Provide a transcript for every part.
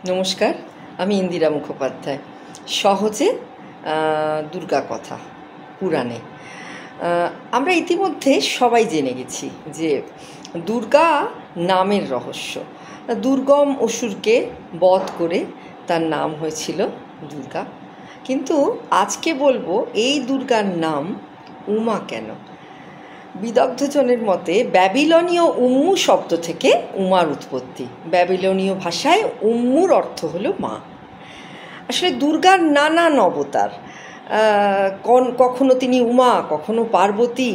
নমস্কার, আমি ইন্দিরা মুখোপাধ্যায়। সহজে দুর্গা কথা পুরাণে আমরা ইতিমধ্যে সবাই জেনে গেছি যে দুর্গা নামের রহস্য। দুর্গম অসুরকে বধ করে তার নাম হয়েছিল দুর্গা। কিন্তু আজকে বলবো এই দুর্গার নাম উমা কেন। বিদগ্ধজনের মতে ব্যাবিলনীয় উম্মু শব্দ থেকে উমার উৎপত্তি। ব্যাবিলনীয় ভাষায় উম্মুর অর্থ হলো মা। আসলে দুর্গার নানান অবতার, কখনো তিনি উমা, কখনো পার্বতী,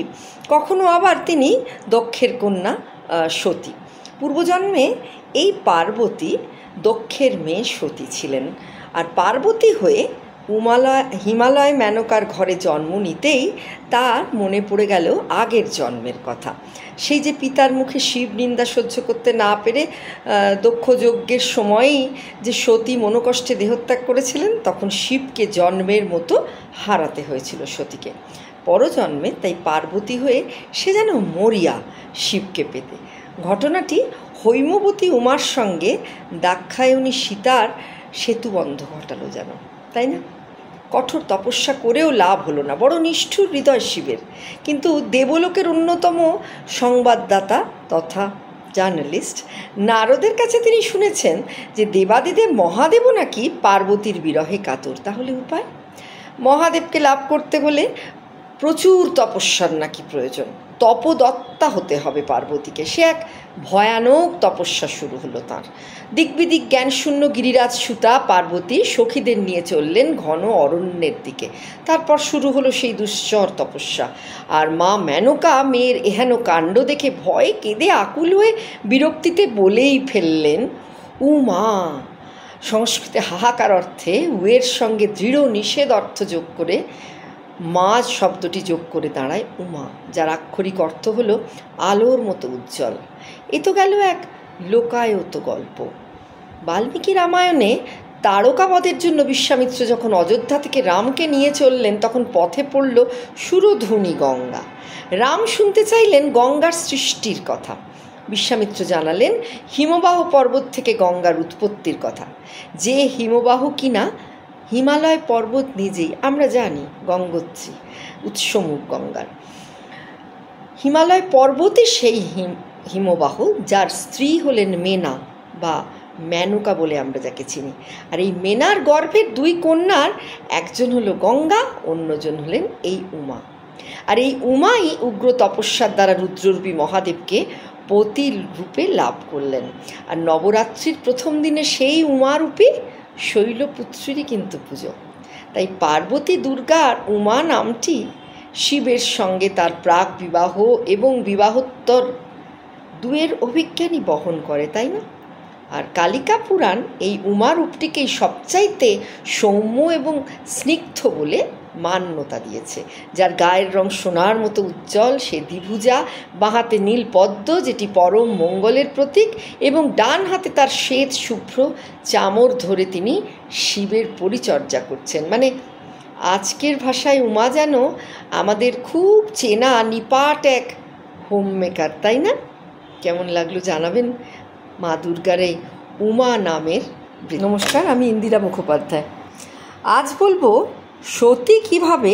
কখনো আবার তিনি দক্ষের কন্যা সতী। পূর্বজন্মে এই পার্বতী দক্ষের মেয়ে সতী ছিলেন, আর পার্বতী হয়ে হিমালয় মেনকার ঘরে জন্ম নিতেই তার মনে পড়ে গেল আগের জন্মের কথা। সেই যে পিতার মুখে শিব নিন্দা সহ্য করতে না পেরে দক্ষ যজ্ঞের সময়ই যে সতী মনোকষ্টে দেহত্যাগ করেছিলেন, তখন শিবকে জন্মের মতো হারাতে হয়েছিল সতীকে। পরজন্মে তাই পার্বতী হয়ে সে যেন মরিয়া শিবকে পেতে। ঘটনাটি হৈমবতী উমার সঙ্গে দাক্ষায়ণী সীতার সেতুবন্ধ ঘটালো যেন, তাই না? কঠোর তপস্যা করেও লাভ হলো না, বড় নিষ্ঠুর হৃদয় শিবের। কিন্তু দেবলোকের অন্যতম সংবাদদাতা তথা জার্নালিস্ট নারদের কাছে তিনি শুনেছেন যে দেবাদিদেব মহাদেবও নাকি পার্বতীর বিরহে কাতর। তাহলে উপায়? মহাদেবকে লাভ করতে হলে প্রচুর তপস্যার নাকি প্রয়োজন। তপদত্তা হতে হবে পার্বতীকে। সে এক ভয়ানক তপস্যা শুরু হলো তাঁর। দিকবিদিক জ্ঞানশূন্য গিরিরাজ সুতা পার্বতী সখীদের নিয়ে চললেন ঘন অরণ্যের দিকে। তারপর শুরু হলো সেই দুশ্চর তপস্যা। আর মা মেনকা মেয়ের এহেন কাণ্ড দেখে ভয়ে কেঁদে আকুল হয়ে বিরক্তিতে বলেই ফেললেন, উমা। সংস্কৃতে হাহাকার অর্থে উয়ের সঙ্গে দৃঢ় নিষেধ অর্থ যোগ করে মা শব্দটি যোগ করে দাঁড়ায় উমা, যার আক্ষরিক অর্থ হলো আলোর মতো উজ্জ্বল। এ তো গেল এক লোকায়ত গল্প। বাল্মীকি রামায়ণে তারকাবধের জন্য বিশ্বামিত্র যখন অযোধ্যা থেকে রামকে নিয়ে চললেন, তখন পথে পড়ল সুরধুনী গঙ্গা। রাম শুনতে চাইলেন গঙ্গার সৃষ্টির কথা। বিশ্বামিত্র জানালেন হিমবাহ পর্বত থেকে গঙ্গার উৎপত্তির কথা। যে হিমবাহ কিনা হিমালয় পর্বত নিজেই, আমরা জানি গঙ্গোত্রী উৎসমুখ গঙ্গার। হিমালয় পর্বতই সেই হিমবাহ, যার স্ত্রী হলেন মেনা বা মেনকা বলে আমরা যাকে চিনি। আর এই মেনার গর্ভের দুই কন্যার একজন হলো গঙ্গা, অন্যজন হলেন এই উমা। আর এই উমাই উগ্র তপস্যার দ্বারা রুদ্ররূপী মহাদেবকে পতি রূপে লাভ করলেন। আর নবরাত্রির প্রথম দিনে সেই উমারূপী শৈলপুত্রীরই কিন্তু পুজো। তাই পার্বতী দুর্গার উমা নামটি শিবের সঙ্গে তার প্রাক বিবাহ এবং বিবাহোত্তর দুয়ের অভিজ্ঞানই বহন করে, তাই না? আর কালিকা পুরাণ এই উমা রূপটিকেই সবচাইতে সৌম্য এবং স্নিগ্ধ বলে মান্যতা দিয়েছে। যার গায়ের রং সোনার মতো উজ্জ্বল, সে দ্বিভুজা, বাঁ হাতে নীল পদ্ম যেটি পরম মঙ্গলের প্রতীক, এবং ডান হাতে তার শ্বেত শুভ্র চামর ধরে তিনি শিবের পরিচর্যা করছেন। মানে আজকের ভাষায় উমা যেন আমাদের খুব চেনা নিপাট এক হোম মেকার, তাই না? কেমন লাগলো জানাবেন মা দুর্গার এই উমা নামের। নমস্কার, আমি ইন্দিরা মুখোপাধ্যায়। আজ বলবো সতী কিভাবে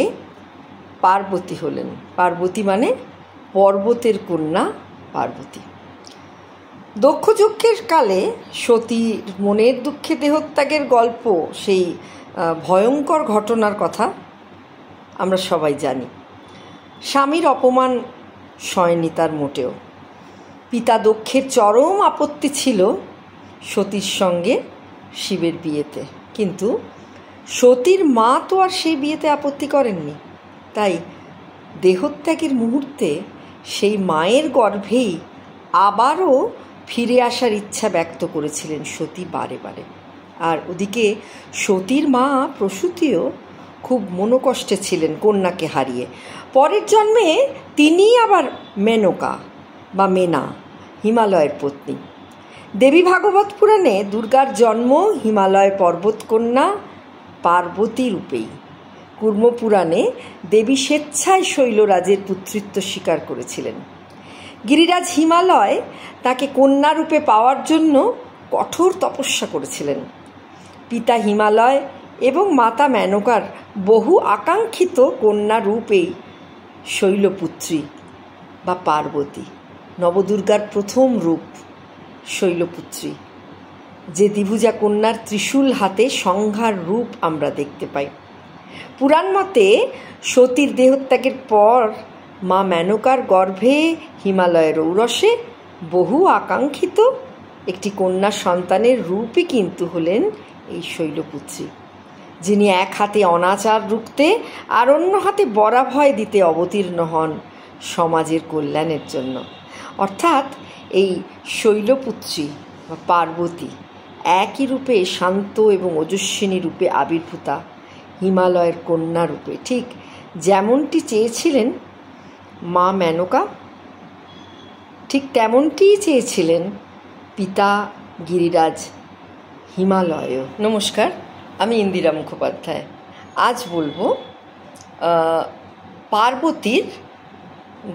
পার্বতী হলেন। পার্বতী মানে পর্বতের কন্যা পার্বতী। দক্ষ যজ্ঞের কালে সতীর মনের দুঃখে দেহত্যাগের গল্প, সেই ভয়ঙ্কর ঘটনার কথা আমরা সবাই জানি। স্বামীর অপমান সয়নি তার মোটেও। পিতা দক্ষের চরম আপত্তি ছিল সতীর সঙ্গে শিবের বিয়েতে, কিন্তু সতীর মা তো আর সেই বিয়েতে আপত্তি করেননি। তাই দেহত্যাগের মুহূর্তে সেই মায়ের গর্ভেই আবারও ফিরে আসার ইচ্ছা ব্যক্ত করেছিলেন সতী বারে বারে। আর ওদিকে সতীর মা প্রসূতিও খুব মনোকষ্টে ছিলেন কন্যাকে হারিয়ে। পরের জন্মে তিনিই আবার মেনকা বা মেনা, হিমালয়ের পত্নী। দেবী ভাগবত পুরাণে দুর্গার জন্ম হিমালয় পর্বতকন্যা পার্বতী রূপেই। কুর্মপুরাণে দেবী স্বেচ্ছায় শৈলরাজের পুত্রিত্ব স্বীকার করেছিলেন। গিরিরাজ হিমালয় তাকে কন্যারূপে পাওয়ার জন্য কঠোর তপস্যা করেছিলেন। পিতা হিমালয় এবং মাতা মেনকার বহু আকাঙ্ক্ষিত কন্যা রূপেই শৈলপুত্রী বা পার্বতী, নবদুর্গার প্রথম রূপ শৈলপুত্রী, যে দ্বিভুজা কন্যার ত্রিশূল হাতে সংহার রূপ আমরা দেখতে পাই। পুরাণ মতে সতীর দেহত্যাগের পর মা মেনকার গর্ভে হিমালয়ের ঔরসে বহু আকাঙ্ক্ষিত একটি কন্যা সন্তানের রূপই কিন্তু হলেন এই শৈলপুত্রী, যিনি এক হাতে অনাচার রুখতে আর অন্য হাতে বরাভয় দিতে অবতীর্ণ হন সমাজের কল্যাণের জন্য। অর্থাৎ এই শৈলপুত্রী বা পার্বতী একই রূপে শান্ত এবং ওজস্বিনী রূপে আবির্ভূতা হিমালয়ের কন্যা রূপে, ঠিক যেমনটি চেয়েছিলেন মা মেনকা, ঠিক তেমনটিই চেয়েছিলেন পিতা গিরিরাজ হিমালয়ও। নমস্কার, আমি ইন্দিরা মুখোপাধ্যায়। আজ বলবো পার্বতীর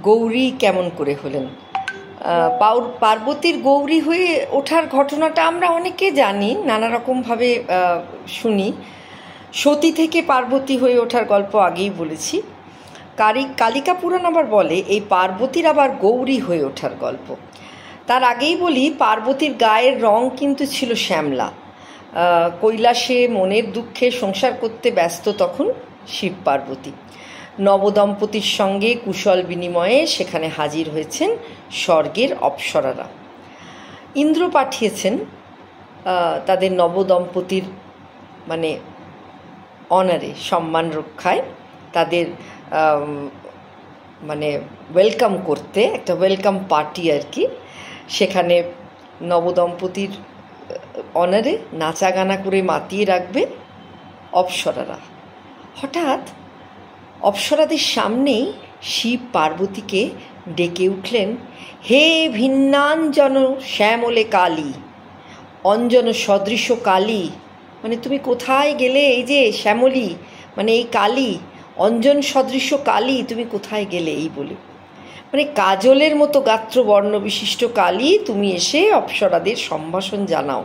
গৌরী কেমন করে হলেন। পার্বতীর গৌরী হয়ে ওঠার ঘটনাটা আমরা অনেকে জানি, নানা রকমভাবে শুনি। সতী থেকে পার্বতী হয়ে ওঠার গল্প আগেই বলেছি। কালিকা পুরাণ আবার বলে এই পার্বতীর আবার গৌরী হয়ে ওঠার গল্প। তার আগেই বলি, পার্বতীর গায়ের রং কিন্তু ছিল শ্যামলা। কৈলাসে মনের দুঃখে সংসার করতে ব্যস্ত তখন শিব পার্বতী। নবদম্পতির সঙ্গে কুশল বিনিময়ে সেখানে হাজির হয়েছেন স্বর্গের অপ্সরারা। ইন্দ্র পাঠিয়েছেন তাদের নবদম্পতির মানে অনারে, সম্মান রক্ষায়, তাদের মানে ওয়েলকাম করতে, একটা ওয়েলকাম পার্টি আর কি। সেখানে নবদম্পতির অনারে নাচা গানা করে মাতিয়ে রাখবে অপ্সরারা। হঠাৎ অপ্সরাদের সামনেই শিব পার্বতীকে ডেকে উঠলেন, হে ভিন্নাঞ্জন শ্যামলে কালী, অঞ্জন সদৃশ কালী, মানে তুমি কোথায় গেলে? এই যে শ্যামলী মানে এই কালী, অঞ্জন সদৃশ কালী, তুমি কোথায় গেলে? এই বলে, মানে কাজলের মতো গাত্র বর্ণ বিশিষ্ট কালী, তুমি এসে অপ্সরাদের সম্ভাষণ জানাও।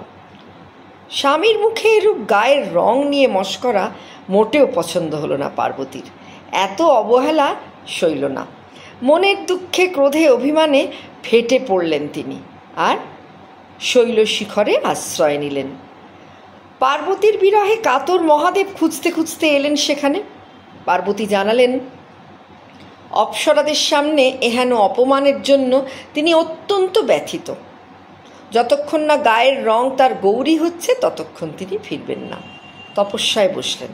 স্বামীর মুখে এরূপ গায়ের রং নিয়ে মস্করা মোটেও পছন্দ হলো না পার্বতীর। এত অবহেলা সইল না। মনের দুঃখে, ক্রোধে, অভিমানে ফেটে পড়লেন তিনি, আর শৈল শিখরে আশ্রয় নিলেন। পার্বতীর বিরহে কাতর মহাদেব খুঁজতে খুঁজতে এলেন সেখানে। পার্বতী জানালেন অপ্সরাদের সামনে এহেন অপমানের জন্য তিনি অত্যন্ত ব্যথিত। যতক্ষণ না গায়ের রং তার গৌরী হচ্ছে ততক্ষণ তিনি ফিরবেন না। তপস্যায় বসলেন।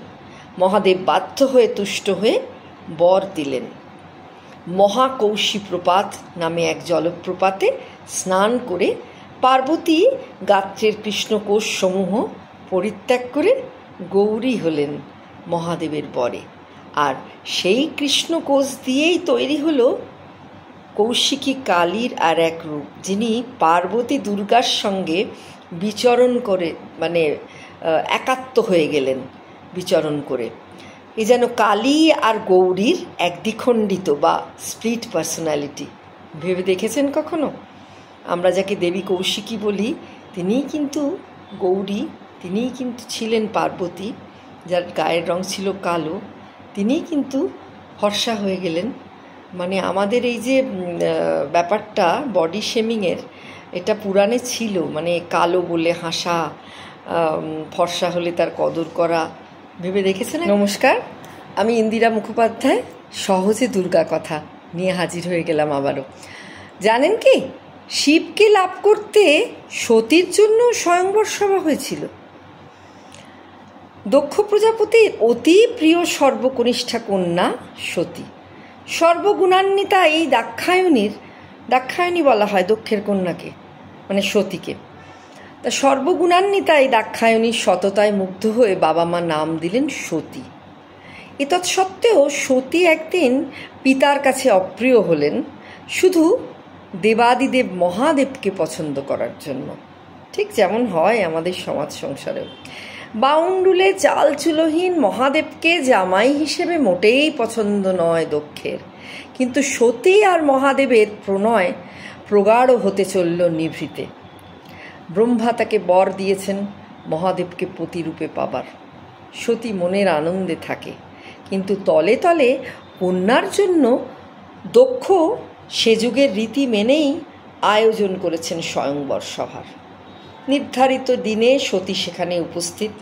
মহাদেব বাধ্য হয়ে তুষ্ট হয়ে বর দিলেন। মহাকৌশী প্রপাত নামে এক জলপ্রপাতে স্নান করে পার্বতী গাত্রের কৃষ্ণকোষ সমূহ পরিত্যাগ করে গৌরী হলেন মহাদেবের বরে। আর সেই কৃষ্ণকোষ দিয়েই তৈরি হলো কৌশিকী কালীর আর এক রূপ, যিনি পার্বতী দুর্গার সঙ্গে বিচরণ করে, মানে একাত্ম হয়ে গেলেন বিচরণ করে। এ যেন কালী আর গৌরীর এক দ্বিখণ্ডিত বা স্প্লিট পার্সোনালিটি। ভেবে দেখেছেন কখনো? আমরা যাকে দেবী কৌশিকী বলি, তিনিই কিন্তু গৌরী, তিনিই কিন্তু ছিলেন পার্বতী। যার গায়ের রং ছিল কালো, তিনিই কিন্তু ফর্সা হয়ে গেলেন। মানে আমাদের এই যে ব্যাপারটা বডি শেমিংয়ের, এটা পুরাণে ছিল, মানে কালো বলে হাসা, ফর্সা হলে তার কদর করা। ভেবে দেখেছেন? নমস্কার, আমি ইন্দিরা মুখোপাধ্যায়। সহজে দুর্গা কথা নিয়ে হাজির হয়ে গেলাম আবারও। জানেন কি, শিবকে লাভ করতে সতীর জন্য স্বয়ংবর সভা হয়েছিল। দক্ষ প্রজাপতির অতি প্রিয় সর্বকনিষ্ঠা কন্যা সতী, সর্বগুণান্বিতা এই দাক্ষায়ণী বলা হয় দক্ষের কন্যাকে, মানে সতীকে। তা সর্বগুণান্বিতা এই দাক্ষায়ণীর সততায় মুগ্ধ হয়ে বাবা মা নাম দিলেন সতী। এতৎসত্ত্বেও সতী একদিন পিতার কাছে অপ্রিয় হলেন শুধু দেবাদিদেব মহাদেবকে পছন্দ করার জন্য। ঠিক যেমন হয় আমাদের সমাজ সংসারেও। বাউন্ডুলে চালচুলোহীন মহাদেবকে জামাই হিসেবে মোটেই পছন্দ নয় দক্ষের। কিন্তু সতী আর মহাদেবের প্রণয় প্রগাঢ় হতে চলল নিভৃতে। ব্রহ্মা তাকে বর দিয়েছেন মহাদেবকে পতিরূপে পাবার। সতী মনের আনন্দে থাকে, কিন্তু তলে তলে কন্যার জন্য দক্ষ সে যুগের রীতি মেনেই আয়োজন করেছেন স্বয়ংবর সভার। নির্ধারিত দিনে সতী সেখানে উপস্থিত।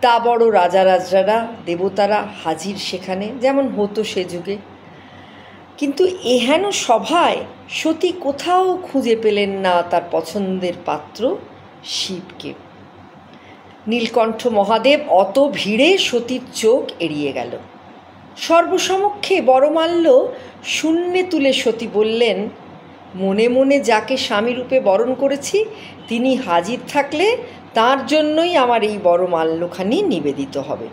তা বড় রাজারাজরা দেবতারা হাজির সেখানে, যেমন হতো সে যুগে। কিন্তু এহেন সভায় সতী কোথাও খুঁজে পেলেন না তার পছন্দের পাত্র শিবকে। নীলকণ্ঠ মহাদেব অত ভিড়ে সতীর চোখ এড়িয়ে গেল। সর্বসমক্ষে বরমাল্য শূন্যে তুলে সতী বললেন, মনে মনে যাকে স্বামীরূপে বরণ করেছি তিনি হাজির থাকলে তার জন্যই আমার এই বরমাল্যখানি নিবেদিত হবে।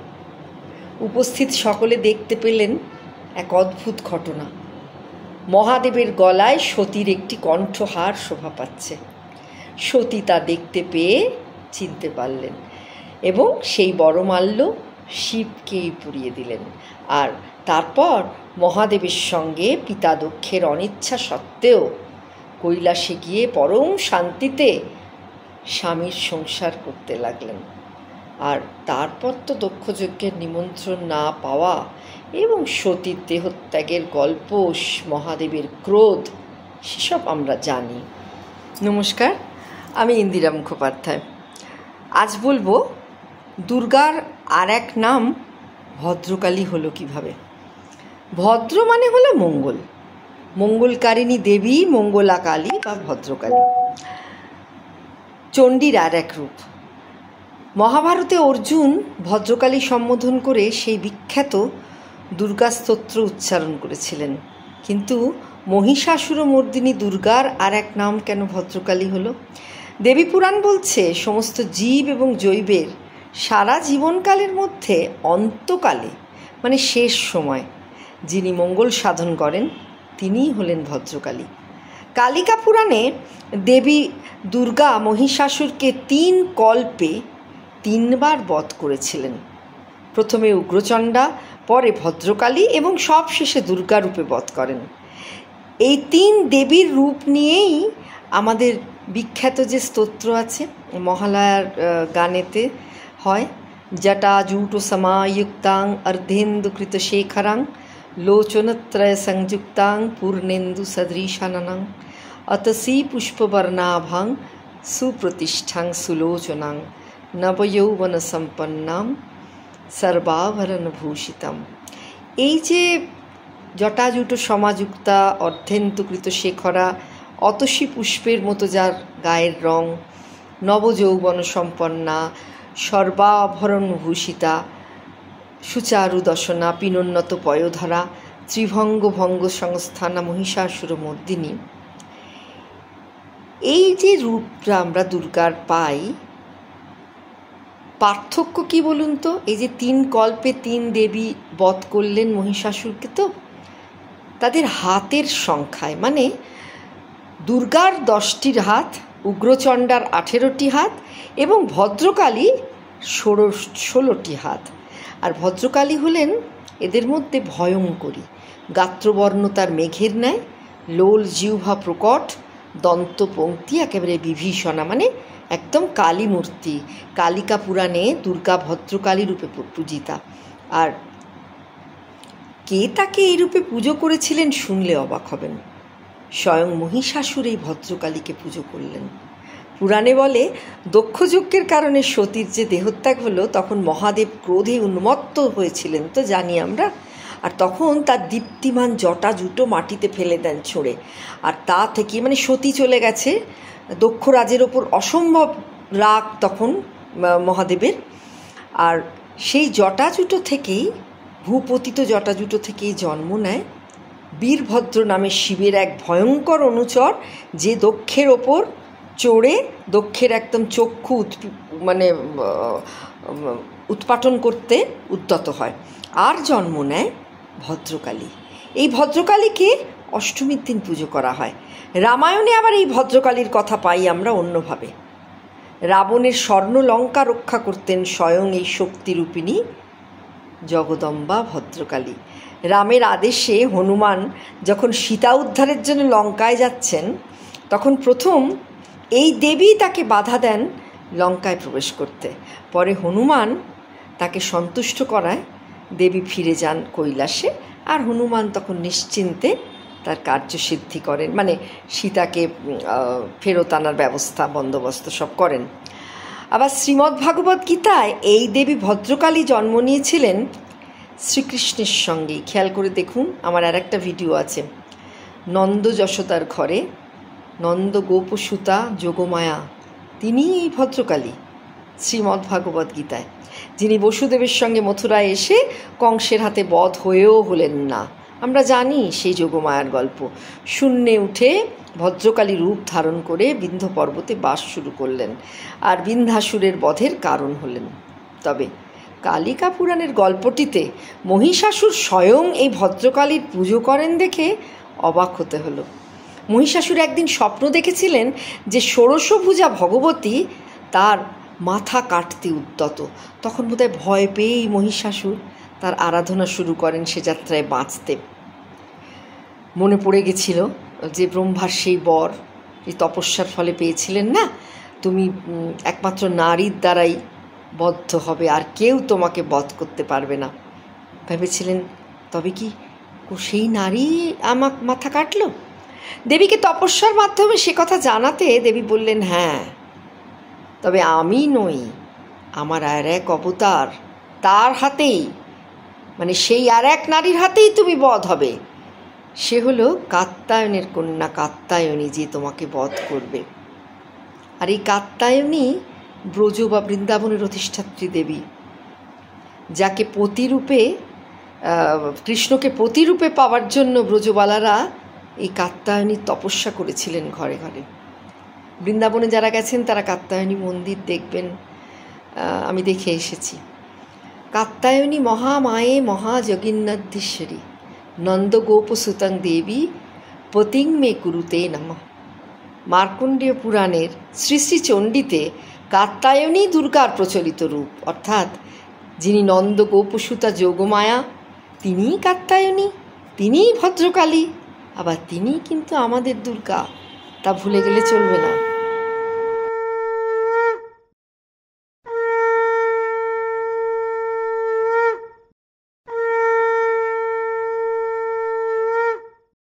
উপস্থিত সকলে দেখতে পেলেন এক অদ্ভুত ঘটনা। মহাদেবের গলায় সতীর একটি কণ্ঠহার শোভা পাচ্ছে। সতী তা দেখতে পেয়ে চিনতে পারলেন এবং সেই বরমাল্য শিবকেই পরিয়ে দিলেন। আর তারপর মহাদেবের সঙ্গে পিতা দক্ষের অনিচ্ছা সত্ত্বেও কৈলাসে গিয়ে পরম শান্তিতে স্বামীর সংসার করতে লাগলেন। আর তারপর তো দক্ষযজ্ঞের নিমন্ত্রণ না পাওয়া এবং সতীর দেহত্যাগের গল্প, মহাদেবের ক্রোধ, সেসব আমরা জানি। নমস্কার, আমি ইন্দিরা মুখোপাধ্যায়। আজ বলবো দুর্গার আর এক নাম ভদ্রকালী হলো কিভাবে। ভদ্র মানে হলো মঙ্গল, মঙ্গলকারিণী দেবী মঙ্গলা কালী বা ভদ্রকালী, চণ্ডীর আর এক রূপ। মহাভারতে অর্জুন ভদ্রকালী সম্বোধন করে সেই বিখ্যাত দুর্গা স্তোত্র উচ্চারণ করেছিলেন। কিন্তু মহিষাসুরমর্দিনী দুর্গার আর এক নাম কেন ভদ্রকালী হলো? দেবী পুরাণ বলছে সমস্ত জীব এবং জৈবের সারা জীবনকালের মধ্যে অন্তকালে মানে শেষ সময় যিনি মঙ্গল সাধন করেন তিনিই হলেন ভদ্রকালী। কালিকা পুরাণে দেবী দুর্গা মহিষাসুরকে 3 কল্পে 3 বার বধ করেছিলেন। প্রথমে উগ্রচণ্ডা, পরে ভদ্রকালী এবং সবশেষে দুর্গা রূপে বধ করেন। এই 3 দেবীর রূপ নিয়েই আমাদের বিখ্যাত যে স্তোত্র আছে মহালয়ার গানেতে হয়, জটাজূট সমাযুক্তাং অর্ধেন্দুকৃত শেখরাং লোচনত্রয় সংযুক্তাং পূর্ণেন্দু সদৃশাননাং অতসী পুষ্পবর্ণাভাং সুপ্রতিষ্ঠাং সুলোচনাং নবযৌবন সম্পন্নাম সর্বাভরণ ভূষিতাম। এই যে জটাজুট সমাযুক্তা, অর্ধেন্দুকৃত শেখরা, অতসী পুষ্পের মতো যার গায়ের রং, নবযৌবন সম্পন্না, সর্বাভরণ ভূষিতা, সুচারু দশনা, পিনোন্নত পয়োধরা, ত্রিভঙ্গ ভঙ্গ সংস্থানা মহিষাসুরমর্দিনী, এই যে রূপটা আমরা দুর্গার পাই, পার্থক্য কি বলুন তো? এই যে 3 কল্পে 3 দেবী বধ করলেন মহিষাসুরকে, তো তাদের হাতের সংখ্যায়, মানে দুর্গার 10টি হাত, উগ্রচণ্ডার 18টি হাত এবং ভদ্রকালী 16টি হাত। আর ভদ্রকালী হলেন এদের মধ্যে ভয়ঙ্করী, গাত্রবর্ণ তার মেঘের ন্যায়, লোল জিহ্বা প্রকট, দন্তপঙ্ক্তি একেবারে বিভীষণা, মানে একদম কালী মূর্তি। কালিকা পুরাণে দুর্গা ভদ্রকালী রূপে পূজিতা। আর কে তাকে এই রূপে পুজো করেছিলেন শুনলে অবাক হবেন। স্বয়ং মহিষাসুর এই ভদ্রকালীকে পুজো করলেন। পুরাণে বলে দক্ষযজ্ঞের কারণে সতীর যে দেহত্যাগ হলো তখন মহাদেব ক্রোধে উন্মত্ত হয়েছিলেন, তো জানি আমরা। আর তখন তার দীপ্তিমান জটাজুটো মাটিতে ফেলে দেন ছুঁড়ে। আর তা থেকে মানে সতী চলে গেছে, দক্ষরাজের ওপর অসম্ভব রাগ তখন মহাদেবের। আর সেই জটাজুটো থেকেই, ভূপতিত জটাজুটো থেকেই জন্ম নেয় বীরভদ্র নামে শিবের এক ভয়ঙ্কর অনুচর, যে দক্ষের ওপর চড়ে দক্ষের একদম চক্ষু উৎপাটন করতে উদ্যত হয়। আর জন্ম নেয় ভদ্রকালী। এই ভদ্রকালীকে অষ্টমীর দিন পুজো করা হয়। রামায়ণে আবার এই ভদ্রকালীর কথা পাই আমরা অন্যভাবে। রাবণের স্বর্ণ লঙ্কা রক্ষা করতেন স্বয়ং এই শক্তিরূপিণী জগদম্বা ভদ্রকালী। রামের আদেশে হনুমান যখন সীতা উদ্ধারের জন্য লঙ্কায় যাচ্ছেন, তখন প্রথম এই দেবী তাকে বাধা দেন লঙ্কায় প্রবেশ করতে। পরে হনুমান তাকে সন্তুষ্ট করায় দেবী ফিরে যান কৈলাসে, আর হনুমান তখন নিশ্চিন্তে তার কার্যসিদ্ধি করেন, মানে সীতাকে ফেরত আনার ব্যবস্থা বন্দোবস্ত সব করেন। আবার শ্রীমদ্ ভাগবত গীতায় এই দেবী ভদ্রকালী জন্ম নিয়েছিলেন শ্রীকৃষ্ণের সঙ্গেই। খেয়াল করে দেখুন, আমার আর একটা ভিডিও আছে, নন্দ যশোদার ঘরে নন্দ গোপসুতা যোগমায়া, তিনিই এই ভদ্রকালী শ্রীমদ্ ভাগবত গীতায়, যিনি বসুদেবের সঙ্গে মথুরায় এসে কংসের হাতে বধ হয়েও হলেন না। আমরা জানি সেই যোগমায়ার গল্প। শূন্যে উঠে ভদ্রকালী রূপ ধারণ করে বিন্ধ্য পর্বতে বাস শুরু করলেন আর বিন্ধ্যাসুরের বধের কারণ হলেন। তবে কালিকা পুরাণের গল্পটিতে মহিষাসুর স্বয়ং এই ভদ্রকালীর পুজো করেন দেখে অবাক হতে হলো। মহিষাসুর একদিন স্বপ্ন দেখেছিলেন যে ষোড়শভুজা ভগবতী তার মাথা কাটতে উদ্যত। তখন বোধহয় ভয় পেয়েই মহিষাসুর তার আরাধনা শুরু করেন সে যাত্রায় বাঁচতে। মনে পড়ে গেছিল যে ব্রহ্মার সেই বর এই তপস্যার ফলে পেয়েছিলেন না, তুমি একমাত্র নারীর দ্বারাই বদ্ধ হবে, আর কেউ তোমাকে বধ করতে পারবে না। ভেবেছিলেন তবে কি সেই নারী আমার মাথা কাটলো? দেবীকে তপস্যার মাধ্যমে সে কথা জানাতে দেবী বললেন, হ্যাঁ, তবে আমি নই, আমার আর এক অবতার, তার হাতেই, মানে সেই আর এক নারীর হাতেই তুমি বধ হবে। সে হলো কাত্যায়নের কন্যা কাত্যায়নী, যে তোমাকে বধ করবে। আর এই কাত্যায়নী ব্রজ বা বৃন্দাবনের অধিষ্ঠাত্রী দেবী, যাকে পতিরূপে কৃষ্ণকে প্রতিরূপে পাওয়ার জন্য ব্রজবালারা এই কাত্যায়নীর তপস্যা করেছিলেন ঘরে ঘরে। বৃন্দাবনে যারা গেছেন তারা কাত্যায়নী মন্দির দেখবেন, আমি দেখে এসেছি। কাত্যায়নী মহামায়ে মহাজগন্নাথেশ্বরী নন্দগোপসুতং দেবী পতিং মে কুরুতে নমঃ। মার্কণ্ডেয় পুরাণের শ্রী শ্রী চণ্ডীতে কাত্যায়নী দুর্গার প্রচলিত রূপ, অর্থাৎ যিনি নন্দগোপসুতা যোগমায়া, তিনিই কাত্যায়নী, তিনিই ভদ্রকালী, আবার তিনিই কিন্তু আমাদের দুর্গা, তা ভুলে গেলে চলবে না।